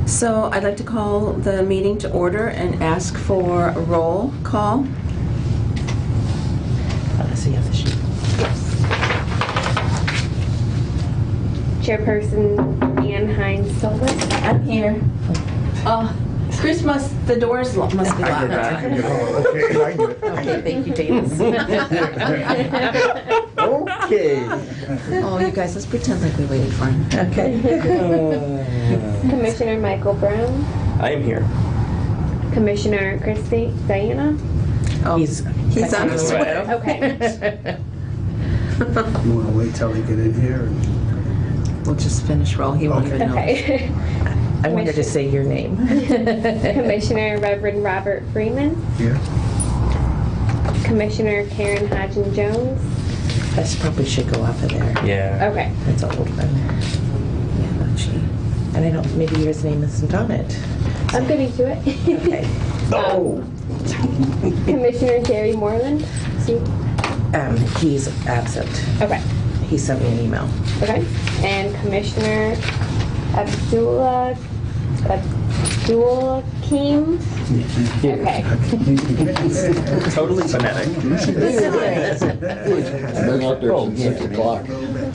So I'd like to call the meeting to order and ask for a roll call. Let's see the sheet. Chairperson Ann Hines Silva. I'm here. Chris the doors must be locked. Okay, I get it. Okay, thank you, Davis. Okay. Oh, you guys, let's pretend like we waited for him. Okay. Commissioner Michael Brown. I am here. Commissioner Christy Diana. Oh, He's on his way. Okay. You want to wait till they get in here? We'll just finish roll. He won't even know. Okay. I wanted to say your name. Commissioner Reverend Robert Freeman. Here? Commissioner Karen Hodgen Jones. That probably should go off of there. Yeah. Okay. That's a old one. Yeah, but she. And I don't. Maybe yours name isn't on it. I'm getting to it. Okay. Oh. Commissioner Jerry Moreland. See? He's absent. Okay. He sent me an email. Okay. And Commissioner Abdul Keem. Okay. Totally phonetic. I've been out there since 6 o'clock.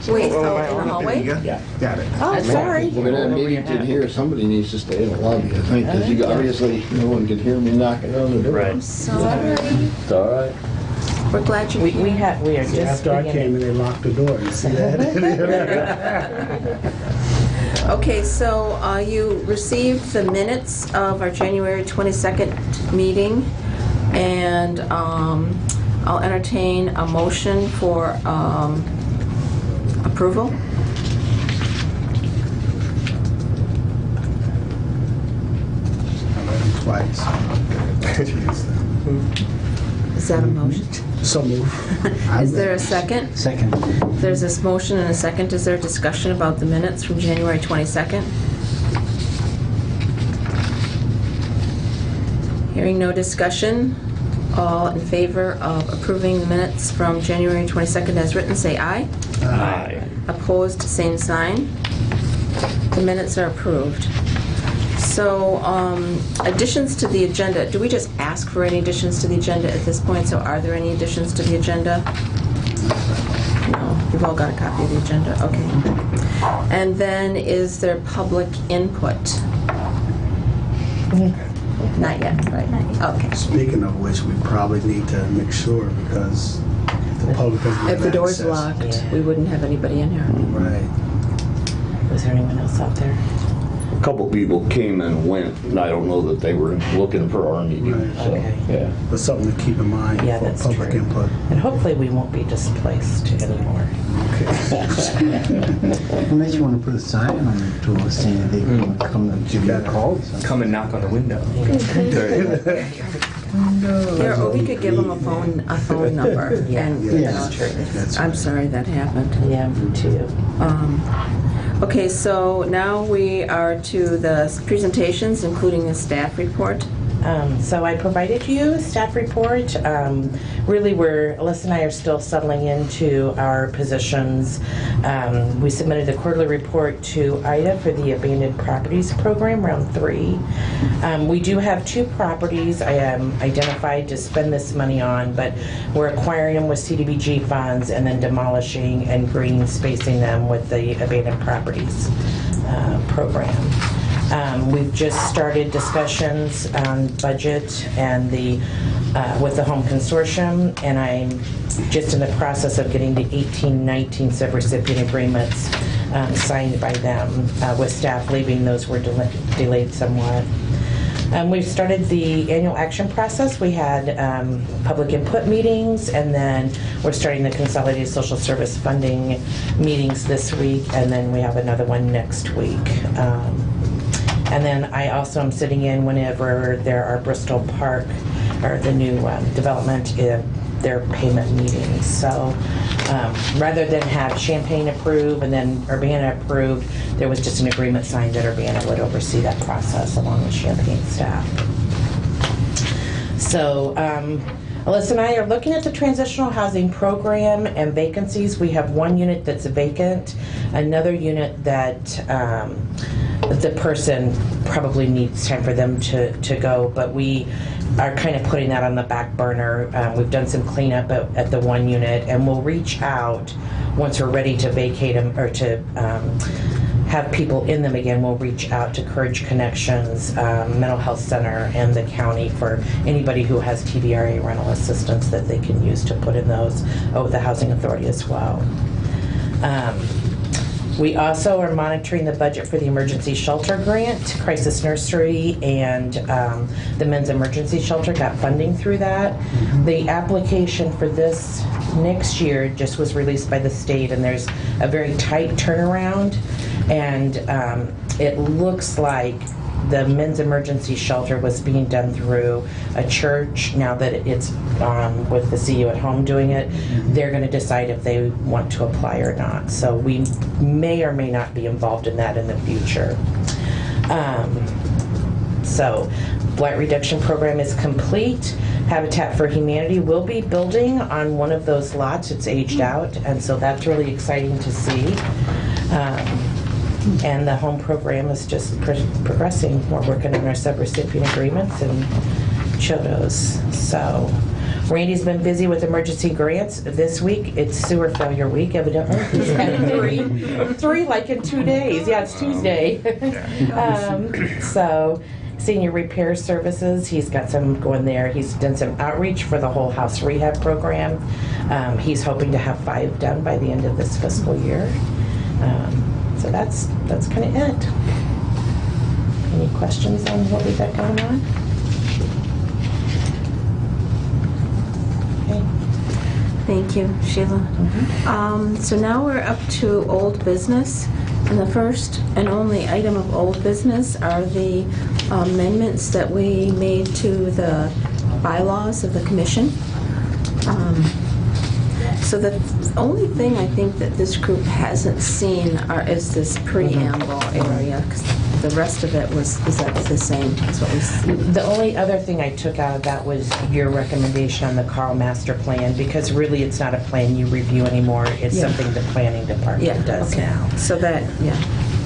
Wait, in the hallway? Yeah. Got it. Oh, sorry. We're gonna have meetings in here, somebody needs to stay in the lobby, I think, because you obviously, no one can hear me knocking on the door. Right. Sorry. It's all right. We're glad you're We here. are just After I came in, they locked the door. You see that? Okay, so you received the minutes of our January 22nd meeting, and I'll entertain a motion for approval. I read them twice. Is that a motion? So move. Is there a second? Second. There's this motion and a second. Is there a discussion about the minutes from January 22nd? Hearing no discussion, all in favor of approving the minutes from January 22nd as written, say aye. Aye. Opposed, same sign. The minutes are approved. So, additions to the agenda, do we just ask for any additions to the agenda at this point? So are there any additions to the agenda? No, you've all got a copy of the agenda, okay. And then is there public input? Not yet, right? Okay. Speaking of which, we probably need to make sure because if the public doesn't have If the door's access- locked, Yeah. we wouldn't have anybody in here. Right. Was there anyone else out there? A couple people came and went, and I don't know that they were looking for our meeting, Right. so, Okay. yeah. But something to keep in mind Yeah, for that's public true. input. And hopefully we won't be displaced anymore. Unless you want to put a sign on the door saying that they can come and give you a call. Come and knock on the window. Here, or we could give them a phone number. Yeah. And, Yeah, you that's know, true. That's I'm right. sorry that happened. Yeah, me too. Okay, so now we are to the presentations, including the staff report. So I provided you a staff report. Really, Alyssa and I are still settling into our positions. We submitted a quarterly report to IDA for the Abandoned Properties Program, round 3. We do have 2 properties I identified to spend this money on, but we're acquiring them with CDBG funds and then demolishing and green spacing them with the Abandoned Properties Program. We've just started discussions on budget and with the Home Consortium, and I'm just in the process of getting the 18-19 subrecipient agreements signed by them. With staff leaving, those were delayed somewhat. We've started the annual action process. We had public input meetings, and then we're starting the consolidated social service funding meetings this week, and then we have another one next week. And then I also am sitting in whenever there are Bristol Park, or the new development, their payment meetings. So rather than have Champaign approve and then Urbana approve, there was just an agreement signed that Urbana would oversee that process along with Champaign staff. So Alyssa and I are looking at the transitional housing program and vacancies. We have one unit that's vacant, another unit that the person probably needs time for them to go, but we are kind of putting that on the back burner. We've done some cleanup at the one unit, and we'll reach out once we're ready to vacate them or to have people in them again. We'll reach out to Courage Connections, Mental Health Center, and the county for anybody who has TVRA rental assistance that they can use to put in those. Oh, the Housing Authority as well. We also are monitoring the budget for the emergency shelter grant. Crisis Nursery and the Men's Emergency Shelter got funding through that. The application for this next year just was released by the state, and there's a very tight turnaround, and it looks like the Men's Emergency Shelter was being done through a church. Now that it's with the CU at Home doing it, they're going to decide if they want to apply or not. So we may or may not be involved in that in the future. So blight reduction program is complete. Habitat for Humanity will be building on one of those lots. It's aged out, and so that's really exciting to see. And the home program is just progressing. We're working on our subrecipient agreements and CHODOs. So Randy's been busy with emergency grants. This week, it's sewer failure week, evidently. He's had three like in 2 days. Yeah, it's Tuesday. So senior repair services, he's got some going there. He's done some outreach for the whole house rehab program. He's hoping to have 5 done by the end of this fiscal year. So that's kind of it. Any questions on what we've got going on? Okay. Thank you, Sheila. So now we're up to old business. And the first and only item of old business are the amendments that we made to the bylaws of the commission. So the only thing I think that this group hasn't seen is this preamble area, 'cause the rest of it is the same. That's what we see. The only other thing I took out of that was your recommendation on the Carl Master Plan, because really it's not a plan you review anymore. It's something the planning department does now. So that,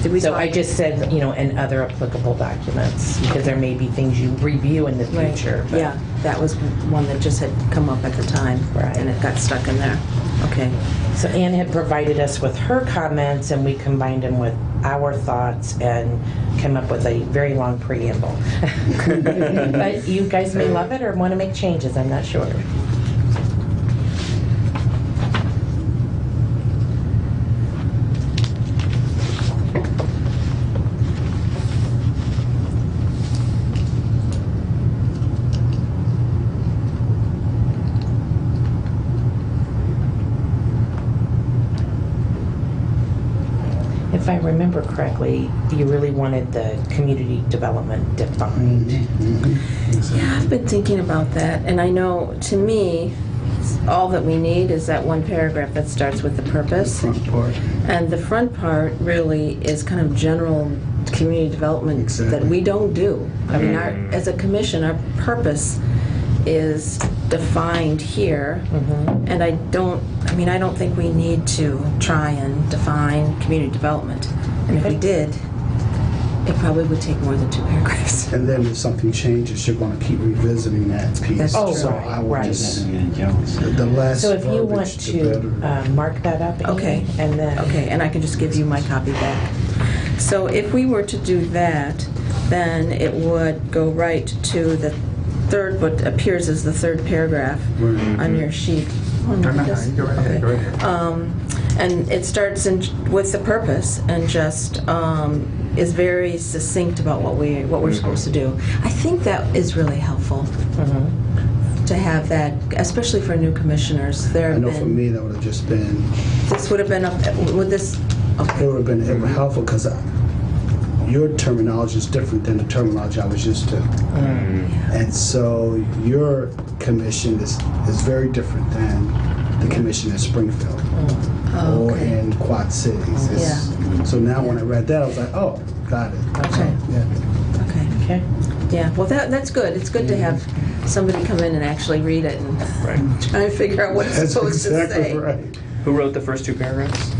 Did we So talk- I just said, and other applicable documents, because there may be things you review in the future. but- Yeah, that was one that just had come up at the time. Right. And it got stuck in there. Okay. So Ann had provided us with her comments, and we combined them with our thoughts and came up with a very long preamble. But you guys may love it or want to make changes, I'm not sure. If I remember correctly, you really wanted the community development defined. Yeah, I've been thinking about that, and I know, to me, all that we need is that one paragraph that starts with the purpose. Front part. And the front part really is kind of general community development Exactly. that we don't do. I mean, as a commission, our purpose is defined here, and I don't think we need to try and define community development. And if we did, it probably would take more than 2 paragraphs. And then if something changes, you're going to keep revisiting that piece. That's true. So I would Right. just, the less So if you want verbiage, the to better. mark that up, Amy, Okay. and then... Okay, and I can just give you my copy back. So if we were to do that, then it would go right to the third, what appears as the third paragraph on your sheet. Oh, no, it does- okay. And it starts with the purpose and just is very succinct about what we're supposed to do. I think that is really helpful to have that, especially for new commissioners. There I have know for been, me, that would have just been, this would have been up, with this, it would have been helpful because your terminology is different than the terminology I was used to. And so your commission is very different than the commission in Springfield or okay. in Quad Cities. It's- So now when I read that, I was like, oh, got it. Okay. Yeah. Okay. Okay. Yeah, well, that's good. It's good to have somebody come in and actually read it and try and figure out what it's That's supposed to exactly say. right. Who wrote the first 2 paragraphs?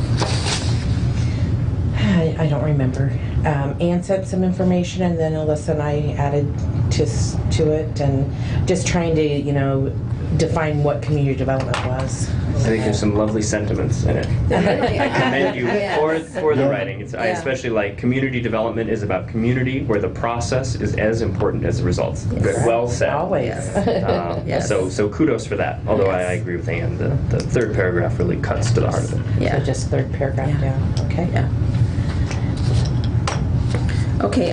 I don't remember. Ann sent some information, and then Alyssa and I added to it, and just trying to, define what community development was. I think there's some lovely sentiments in it. I commend you for the writing. I Yeah. especially like community development is about community, where the process is as important as the results. Yes. Well said. Always. Yes. So kudos for that. Although Yes. I agree with Ann, the third paragraph really cuts to the heart of it. Yeah. So just third paragraph Yeah. down, okay? Yeah. Okay,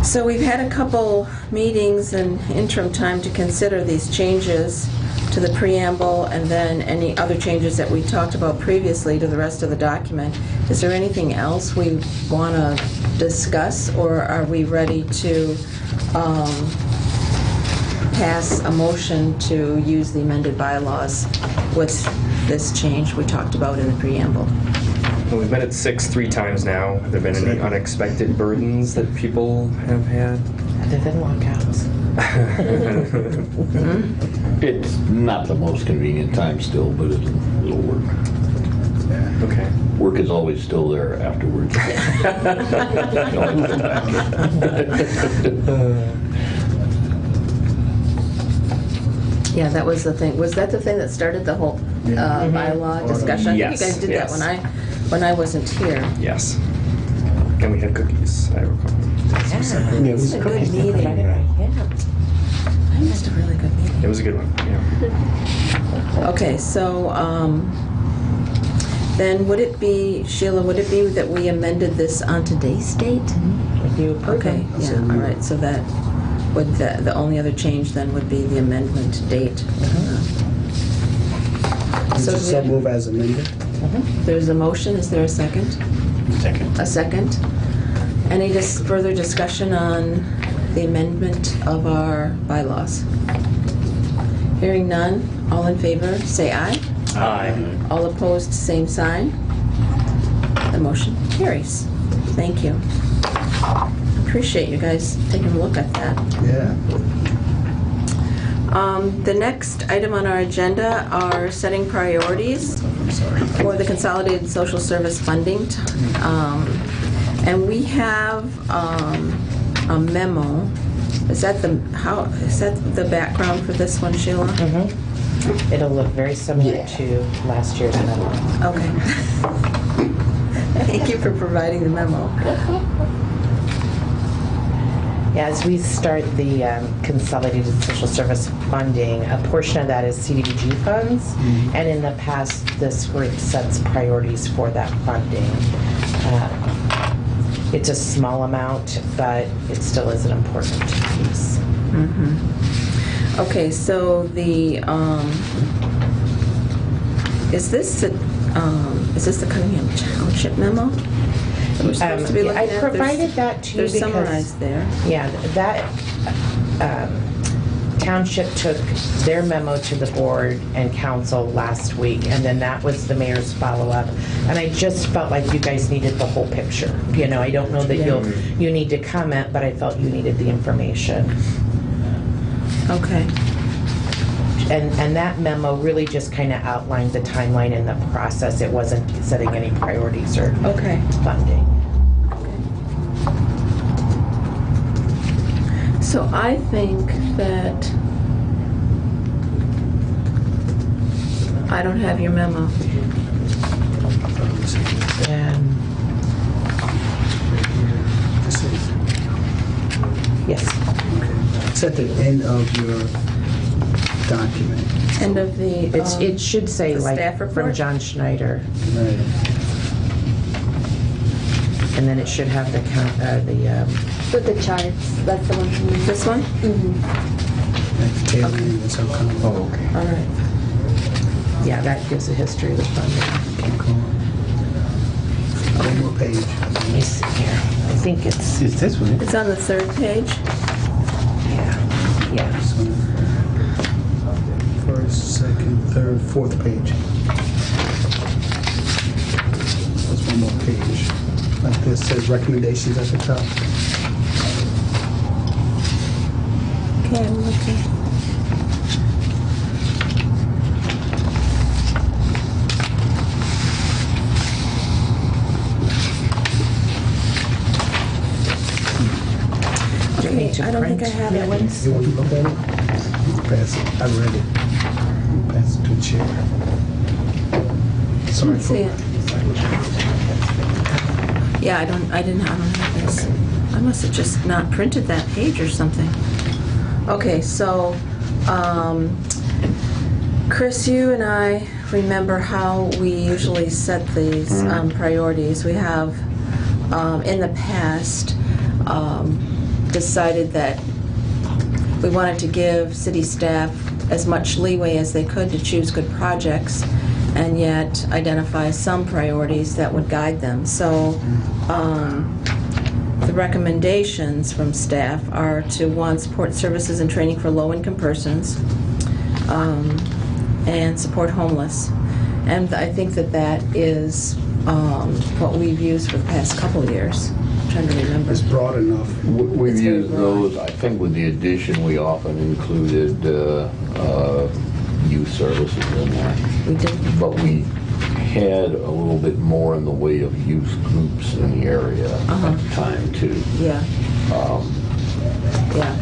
so we've had a couple meetings and interim time to consider these changes to the preamble and then any other changes that we talked about previously to the rest of the document. Is there anything else we want to discuss, or are we ready to pass a motion to use the amended bylaws with this change we talked about in the preamble? Well, we've been at 6 3 times now. Have there been any unexpected burdens that people have had? Other than lockouts. It's not the most convenient time still, but it'll work. Yeah. Okay. Work is always still there afterwards. Yeah, that was the thing. Was that the thing that started the whole bylaw discussion? I think Yes, you guys did yes. that when I wasn't here. Yes. And we had cookies, I recall. Yeah. Yeah, it was It was a good cookies. meeting. Yeah. I missed a really good meeting. It was a good one. Yeah. Okay, so then would it be, Sheila, would it be that we amended this on today's date? If you approve Okay, it. yeah, all right, so that would, the only other change then would be the amendment date. So So do we- move as amended. there's a motion, is there a second? Second. A second? Any further discussion on the amendment of our bylaws? Hearing none, all in favor, say aye. Aye. All opposed, same sign. The motion carries. Thank you. Appreciate you guys taking a look at that. Yeah. The next item on our agenda are setting priorities I'm sorry. for the consolidated social service funding. And we have a memo. Is that the background for this one, Sheila? It'll look very similar to last year's memo. Okay. Thank you for providing the memo. Yeah, as we start the consolidated social service funding, a portion of that is CDBG funds, and in the past, this group sets priorities for that funding. It's a small amount, but it still is an important piece. Okay, so is this the Cunningham Township memo that we're supposed to be looking I at? provided that to you They're because... summarized there. Yeah, that township took their memo to the board and council last week, and then that was the mayor's follow-up. And I just felt like you guys needed the whole picture. I don't know that you need to comment, but I felt you needed the information. Okay. And that memo really just kind of outlined the timeline and the process. It wasn't setting any priorities or Okay. funding. So I think that I don't have your memo. And This is- yes, It's at the end of your document. End of the. it should say the like staff from report? John Schneider. Right. And then it should have the With the charts, that's the one from me. This one? At the tail end, that's how come. Oh, okay. All right. yeah, that gives a history of the funding. Keep going. One more page. Let me see here. I think it's, It's this one. It's on the third page. yeah. So, first, second, third, fourth page. There's one more page. Like this says recommendations at the top. Okay, I'm looking. Okay, need to I don't think I print have new it. ones. You want to look at it? Pass it. I read it. Pass it to the chair. Sorry See for. it. Yeah, I don't have this. I must have just not printed that page or something. Okay, so, Chris, you and I remember how we usually set these priorities. We have, in the past, decided that we wanted to give city staff as much leeway as they could to choose good projects and yet identify some priorities that would guide them. So the recommendations from staff are to, one, support services and training for low-income persons, and support homeless. And I think that that is what we've used for the past couple of years. I'm trying to remember. It's broad enough. We've It's very used broad. those, I think with the addition, we often included youth services in there. We did. But we had a little bit more in the way of youth groups in the area at the time too. Yeah. Yeah.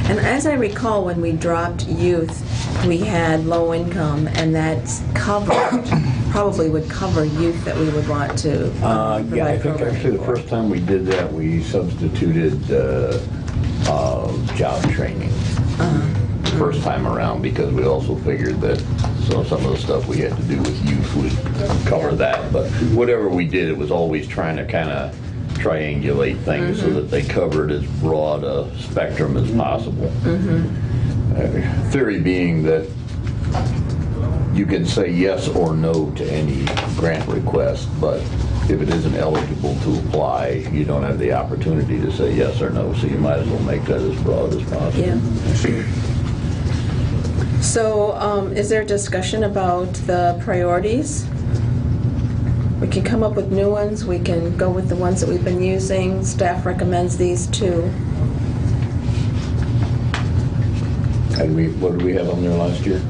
And as I recall, when we dropped youth, we had low income, and that's covered, probably would cover youth that we would want to Yeah, I provide think programming actually the for. first time we did that, we substituted job training. First time around, because we also figured that some of the stuff we had to do with youth would cover Yeah. that. But whatever we did, it was always trying to kind of triangulate things so that they covered as broad a spectrum as possible. Theory being that you can say yes or no to any grant request, but if it isn't eligible to apply, you don't have the opportunity to say yes or no, so you might as well make that as broad as possible. Yeah. So, is there discussion about the priorities? We can come up with new ones, we can go with the ones that we've been using. Staff recommends these two. And what did we have on there last year?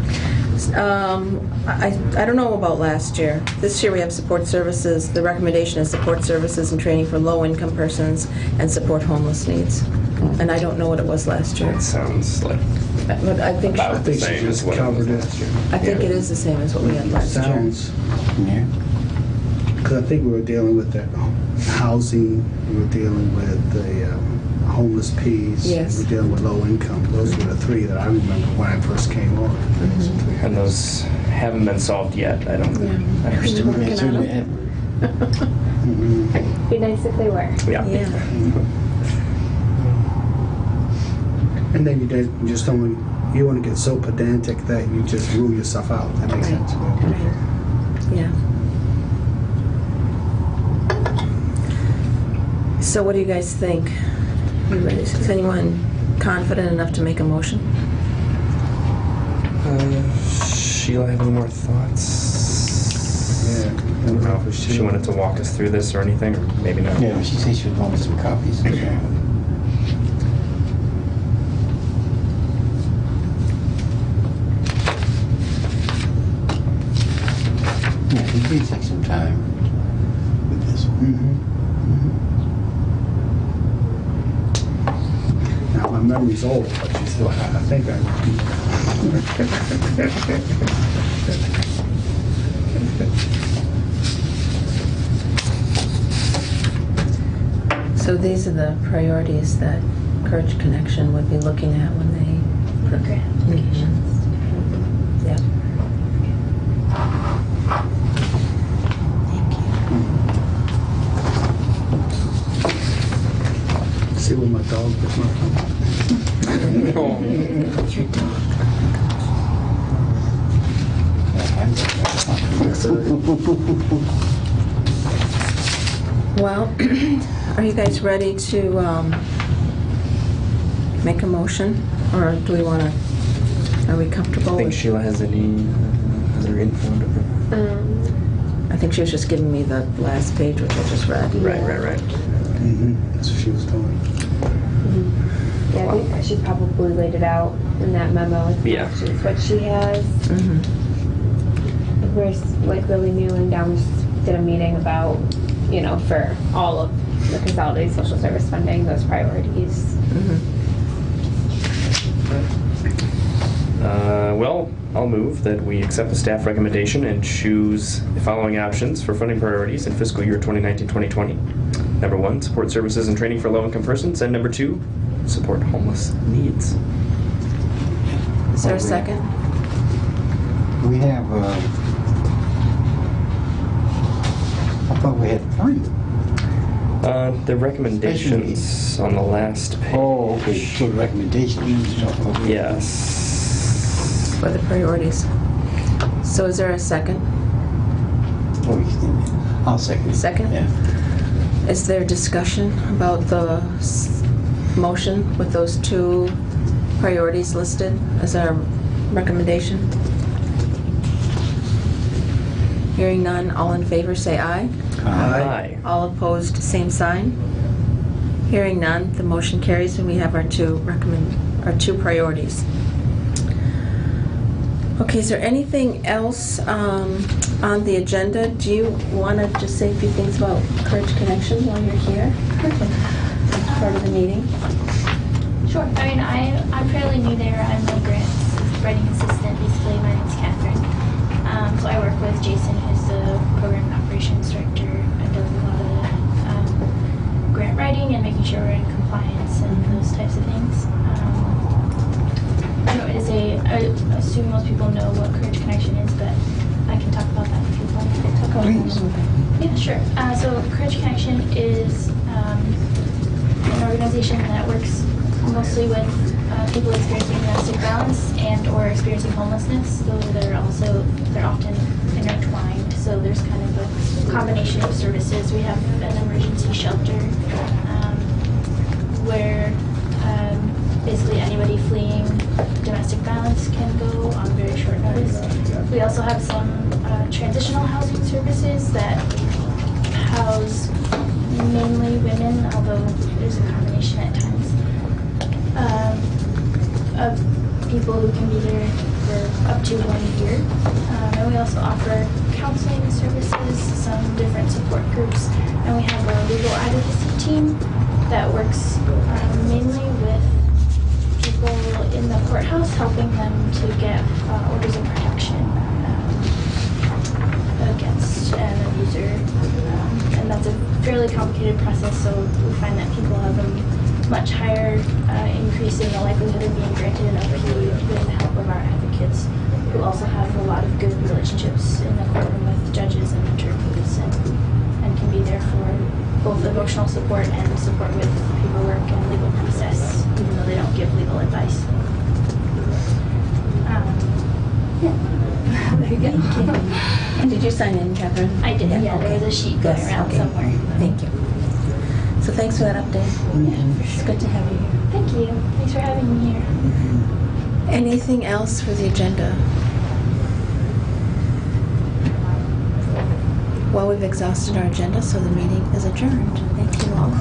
I don't know about last year. This year we have support services. The recommendation is support services and training for low-income persons and support homeless needs. And I don't know what it was last year. It sounds like But I think about the think she same just as what it was covered it. last year. it is the same as what we had last year. Sounds, Yeah. because I think we were dealing with the housing, we were dealing with the homeless piece. Yes. We were dealing with low income. Those were the three that I remember when I first came on. And those haven't been solved yet. I don't. We're still Yeah, working on certainly. them. Be nice if they were. Yeah. Yeah. And then you just don't, you want to get so pedantic that you just rule yourself out. That makes Right. sense. Yeah. So what do you guys think? You ready? Is anyone confident enough to make a motion? Sheila, have any more thoughts? Yeah. I don't know if she wanted to walk us through this or anything, or maybe not. Yeah, she said she would want some copies. Yeah, we did take some time with this one. Now, my memory's old, but you still, I think I. So these are the priorities that Courage Connection would be looking at when they put applications. Yeah. See where my dog is Your dog. Well, are you guys ready to make a motion, or do we want to? Are we comfortable? I think with- Sheila has any other info. I think she was just giving me the last page, which I just read. Right. That's what she was doing. Yeah, I think she probably laid it out in that memo. It's Yeah. not just what she has. Mhm. We're like really new, and down we just did a meeting about, for all of the consolidated social service funding, those priorities. Well, I'll move that we accept the staff recommendation and choose the following options for funding priorities in fiscal year 2019-2020. Number 1, support services and training for low-income persons, and number 2, support homeless needs. Is there a second? We have, I thought we had 3. The recommendations on the last page. Oh, okay, so the recommendations. Okay. Yes. For the priorities. So is there a second? Oh, I'll second. Second? Yeah. Is there discussion about the motion with those 2 priorities listed as our recommendation? Hearing none, all in favor say aye. Aye. All opposed, same sign. Hearing none, the motion carries and we have our 2 priorities. Okay, is there anything else on the agenda? Do you want to just say a few things about Courage Connection while you're here? As part of the meeting? Sure. I mean, I'm fairly new there. I'm a grants writing assistant. Basically, my name's Catherine. So I work with Jason, who's the program operations director, and does a lot of grant writing and making sure we're in compliance and those types of things. So it is I assume most people know what Courage Connection is, but I can talk about that if you'd like. Please. Yeah, sure. So Courage Connection is an organization that works mostly with people experiencing domestic violence and or experiencing homelessness. They're often intertwined. So there's kind of a combination of services. We have an emergency shelter where basically anybody fleeing domestic violence can go on very short notice. We also have some transitional housing services that house mainly women, although there's a combination at times, of people who can be there for up to 1 year. And we also offer counseling services, some different support groups, and we have a legal advocacy team that works mainly with people in the courthouse, helping them to get orders of protection against an abuser. And that's a fairly complicated process, so we find that people have a much higher increase in the likelihood of being granted an OP with the help of our advocates, who also have a lot of good relationships in the courtroom with judges and attorneys, and can be there for both emotional support and support with paperwork and legal process, even though they don't give legal advice. There you go. And did you sign in, Catherine? I did, yeah, Okay. there was a sheet going Yes, around okay. somewhere. Thank you. So thanks for that update. It's good to have you here. Thank you. Thanks for having me here. Anything else for the agenda? Well, we've exhausted our agenda, so the meeting is adjourned. Thank you all.